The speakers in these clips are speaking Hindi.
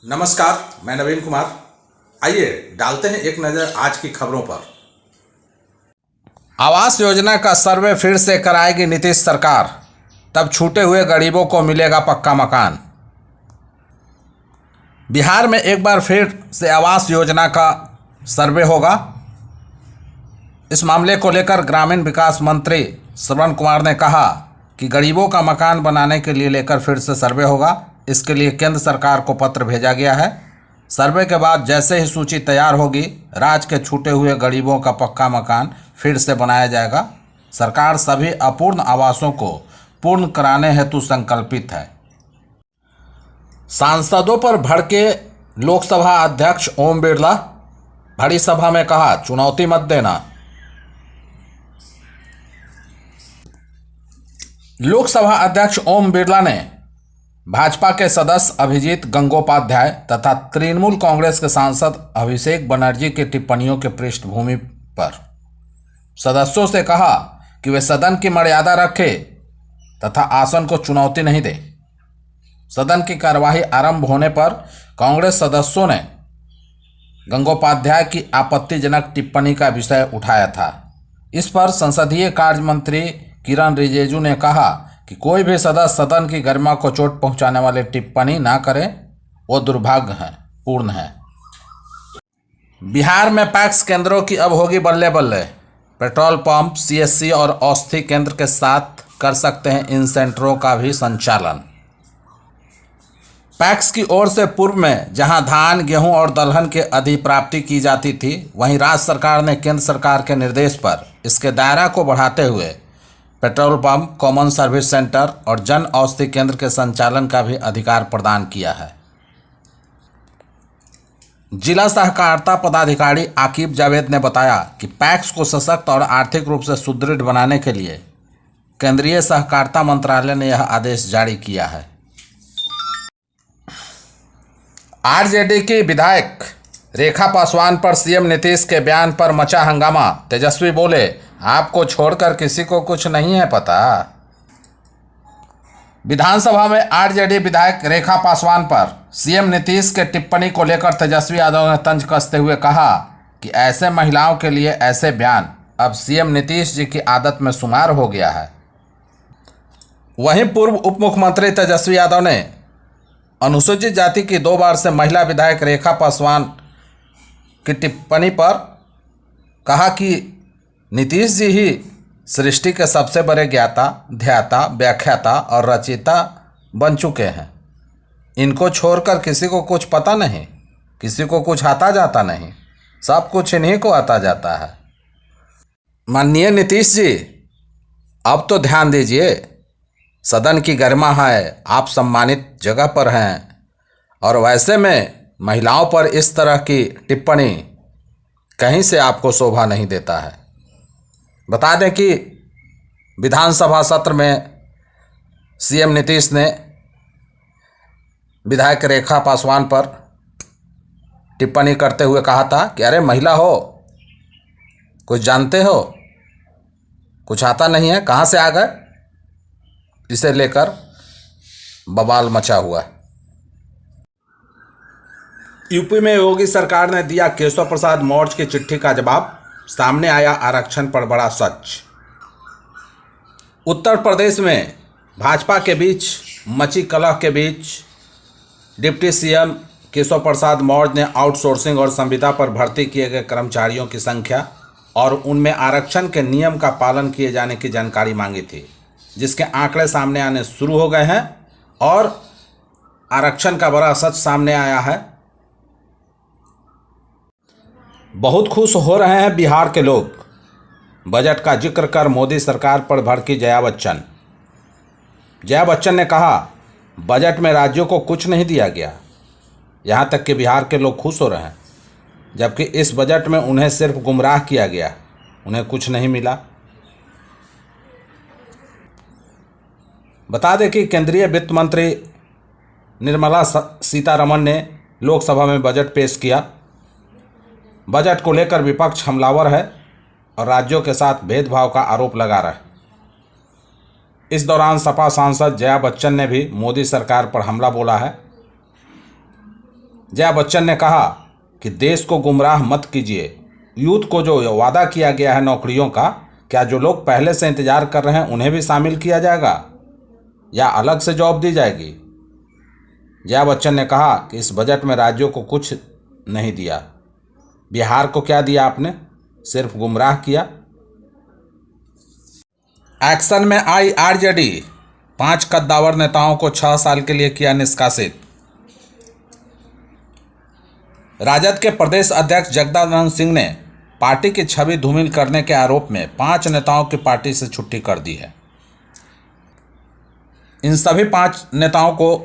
नमस्कार, मैं नवीन कुमार। आइए डालते हैं एक नज़र आज की खबरों पर। आवास योजना का सर्वे फिर से कराएगी नीतीश सरकार, तब छूटे हुए गरीबों को मिलेगा पक्का मकान। बिहार में एक बार फिर से आवास योजना का सर्वे होगा। इस मामले को लेकर ग्रामीण विकास मंत्री श्रवण कुमार ने कहा कि गरीबों का मकान बनाने के लिए लेकर फिर से सर्वे होगा। इसके लिए केंद्र सरकार को पत्र भेजा गया है। सर्वे के बाद जैसे ही सूची तैयार होगी, राज्य के छूटे हुए गरीबों का पक्का मकान फिर से बनाया जाएगा। सरकार सभी अपूर्ण आवासों को पूर्ण कराने हेतु संकल्पित है। सांसदों पर भड़के लोकसभा अध्यक्ष ओम बिरला, बड़ी सभा में कहा चुनौती मत देना। लोकसभा अध्यक्ष ओम बिरला ने भाजपा के सदस्य अभिजीत गंगोपाध्याय तथा तृणमूल कांग्रेस के सांसद अभिषेक बनर्जी की टिप्पणियों के पृष्ठभूमि पर सदस्यों से कहा कि वे सदन की मर्यादा रखें तथा आसन को चुनौती नहीं दें। सदन की कार्यवाही आरंभ होने पर कांग्रेस सदस्यों ने गंगोपाध्याय की आपत्तिजनक टिप्पणी का विषय उठाया था। इस पर संसदीय कार्य मंत्री किरण रिजिजू ने कहा कि कोई भी सदस्य सदन की गरिमा को चोट पहुंचाने वाली टिप्पणी ना करे, वो दुर्भाग्यपूर्ण है। बिहार में पैक्स केंद्रों की अब होगी बल्ले बल्ले। पेट्रोल पंप, सीएससी और औषधि केंद्र के साथ कर सकते हैं इन सेंटरों का भी संचालन। पैक्स की ओर से पूर्व में जहां धान, गेहूं और दलहन के अधिप्राप्ति की जाती थी, वहीं राज्य सरकार ने केंद्र सरकार के निर्देश पर इसके दायरा को बढ़ाते हुए petrol pump, common service centre और जन औषधि केंद्र के संचालन का भी अधिकार प्रदान किया है। जिला सहकारिता पदाधिकारी आकिब जावेद ने बताया कि पैक्स को सशक्त और आर्थिक रूप से सुदृढ़ बनाने के लिए केंद्रीय सहकारिता मंत्रालय ने यह आदेश जारी किया है। आरजेडी की विधायक रेखा पासवान पर सीएम नीतीश के बयान पर मचा हंगामा। तेजस्वी बोले, आपको छोड़कर किसी को कुछ नहीं है पता। विधानसभा में आरजेडी विधायक रेखा पासवान पर सीएम नीतीश के टिप्पणी को लेकर तेजस्वी यादव ने तंज कसते हुए कहा कि ऐसे महिलाओं के लिए ऐसे बयान अब सीएम नीतीश जी की आदत में शुमार हो गया है। वहीं पूर्व उप मुख्यमंत्री तेजस्वी यादव ने अनुसूचित जाति की 2 बार से महिला विधायक रेखा पासवान की टिप्पणी पर कहा कि नीतीश जी ही सृष्टि के सबसे बड़े ज्ञाता, ध्याता, व्याख्याता और रचयिता बन चुके हैं। इनको छोड़कर किसी को कुछ पता नहीं, किसी को कुछ आता जाता नहीं, सब कुछ इन्हीं को आता जाता है। माननीय नीतीश जी, अब तो ध्यान दीजिए, सदन की गरिमा है, आप सम्मानित जगह पर हैं और वैसे में महिलाओं पर इस तरह की टिप्पणी कहीं से आपको शोभा नहीं देता है। बता दें कि विधानसभा सत्र में सीएम नीतीश ने विधायक रेखा पासवान पर टिप्पणी करते हुए कहा था कि अरे महिला हो, कुछ जानते हो, कुछ आता नहीं है, कहाँ से आ गए। इसे लेकर बवाल मचा हुआ है। यूपी में योगी सरकार ने दिया केशव प्रसाद मौर्य की चिट्ठी का जवाब। सामने आया आरक्षण पर बड़ा सच। उत्तर प्रदेश में भाजपा के बीच मची कलह के बीच डिप्टी सीएम केशव प्रसाद मौर्य ने आउटसोर्सिंग और संविदा पर भर्ती किए गए कर्मचारियों की संख्या और उनमें आरक्षण के नियम का पालन किए जाने की जानकारी मांगी थी, जिसके आंकड़े सामने आने शुरू हो गए हैं और आरक्षण का बड़ा सच सामने आया है। बहुत खुश हो रहे हैं बिहार के लोग। बजट का जिक्र कर मोदी सरकार पर भड़की जया बच्चन। जया बच्चन ने कहा, बजट में राज्यों को कुछ नहीं दिया गया, यहाँ तक कि बिहार के लोग खुश हो रहे हैं, जबकि इस बजट में उन्हें सिर्फ गुमराह किया गया, उन्हें कुछ नहीं मिला। बता दें कि केंद्रीय वित्त मंत्री निर्मला सीतारमण ने लोकसभा में बजट पेश किया। बजट को लेकर विपक्ष हमलावर है और राज्यों के साथ भेदभाव का आरोप लगा रहा है। इस दौरान सपा सांसद जया बच्चन ने भी मोदी सरकार पर हमला बोला है। जया बच्चन ने कहा कि देश को गुमराह मत कीजिए। यूथ को जो वादा किया गया है नौकरियों का, क्या जो लोग पहले से इंतजार कर रहे हैं उन्हें भी शामिल किया जाएगा या अलग से जॉब दी जाएगी? जया बच्चन ने कहा कि इस बजट में राज्यों को कुछ नहीं दिया। बिहार को क्या दिया आपने? सिर्फ गुमराह किया। एक्शन में आई आरजेडी, 5 कद्दावर नेताओं को 6 साल के लिए किया निष्कासित। राजद के प्रदेश अध्यक्ष जगदानंद सिंह ने पार्टी की छवि धूमिल करने के आरोप में 5 नेताओं की पार्टी से छुट्टी कर दी है। इन सभी 5 नेताओं को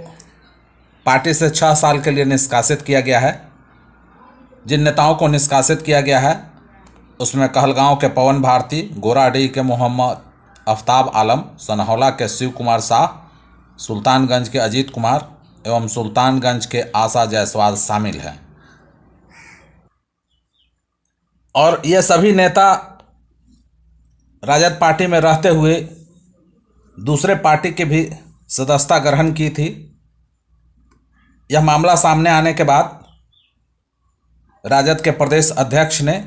पार्टी से 6 साल के लिए निष्कासित किया गया है। जिन नेताओं को निष्कासित किया गया है उसमें कहलगांव के पवन भारती, गोराडीह के मोहम्मद आफ्ताब आलम, सनहौला के शिव कुमार शाह, सुल्तानगंज के अजीत कुमार एवं सुल्तानगंज के आशा जायसवाल शामिल हैं। और ये सभी नेता राजद पार्टी में रहते हुए दूसरे पार्टी की भी सदस्यता ग्रहण की थी। यह मामला सामने आने के बाद राजद के प्रदेश अध्यक्ष ने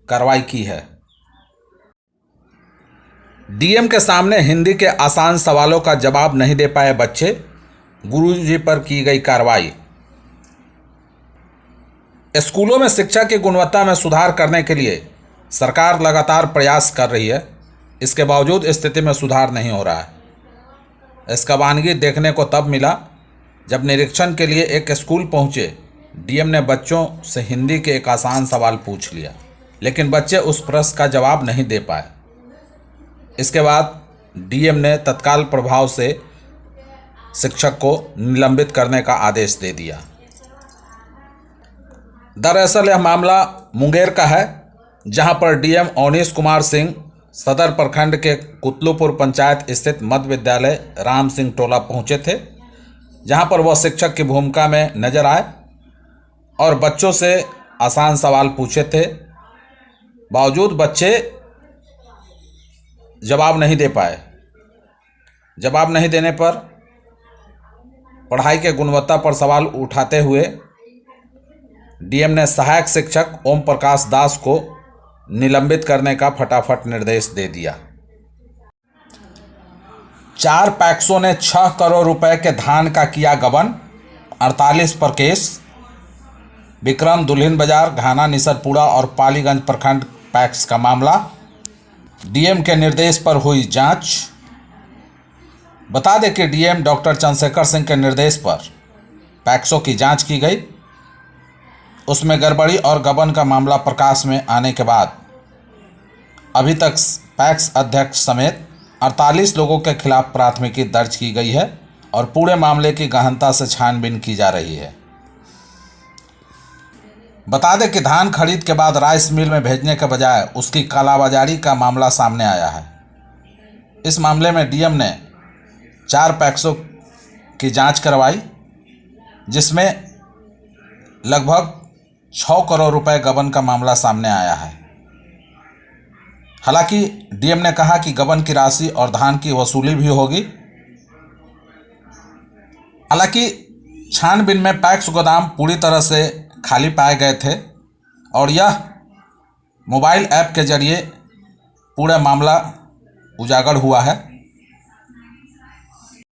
कार्रवाई की है। डीएम के सामने हिंदी के आसान सवालों का जवाब नहीं दे पाए बच्चे, गुरुजी पर की गई कार्रवाई। स्कूलों में शिक्षा की गुणवत्ता में सुधार करने के लिए सरकार लगातार प्रयास कर रही है। इसके बावजूद स्थिति में सुधार नहीं हो रहा है। इसका वानगी देखने को तब मिला जब निरीक्षण के लिए एक स्कूल पहुंचे। डीएम ने बच्चों से हिंदी के एक आसान सवाल पूछ लिया, लेकिन बच्चे उस प्रश्न का जवाब नहीं दे पाए। इसके बाद डीएम ने तत्काल प्रभाव से शिक्षक को निलंबित करने का आदेश दे दिया। दरअसल यह मामला मुंगेर का है, जहां पर डीएम अवनीश कुमार सिंह सदर प्रखंड के कुतलुपुर पंचायत स्थित मध्य विद्यालय राम सिंह टोला पहुंचे थे, जहां पर वह शिक्षक की भूमिका में नजर आए और बच्चों से आसान सवाल पूछे थे। बावजूद बच्चे जवाब नहीं दे पाए। जवाब नहीं देने पर पढ़ाई के गुणवत्ता पर सवाल उठाते हुए डीएम ने सहायक शिक्षक ओम प्रकाश दास को निलंबित करने का फटाफट निर्देश दे दिया। 4 पैक्सों ने 6 करोड़ रुपए के धान का किया गबन, 48 पर केस। विक्रम, दुल्हिन बाजार, घाना, निसरपुरा और पालीगंज प्रखंड पैक्स का मामला। डीएम के निर्देश पर हुई जांच। बता दें कि डीएम डॉक्टर चंद्रशेखर सिंह के निर्देश पर पैक्सों की जांच की गई। उसमें गड़बड़ी और गबन का मामला प्रकाश में आने के बाद अभी तक पैक्स अध्यक्ष समेत 48 लोगों के खिलाफ प्राथमिकी दर्ज की गई है और पूरे मामले की गहनता से छानबीन की जा रही है। बता दें कि धान खरीद के बाद राइस मिल में भेजने के बजाय उसकी कालाबाजारी का मामला सामने आया है। इस मामले में डीएम ने 4 पैक्सों की जांच करवाई, जिसमें लगभग 6 करोड़ रुपए गबन का मामला सामने आया है। हालांकि डीएम ने कहा कि गबन की राशि और धान की वसूली भी होगी। हालांकि छानबीन में पैक्स गोदाम पूरी तरह से खाली पाए गए थे और यह मोबाइल ऐप के जरिए पूरा मामला उजागर हुआ है।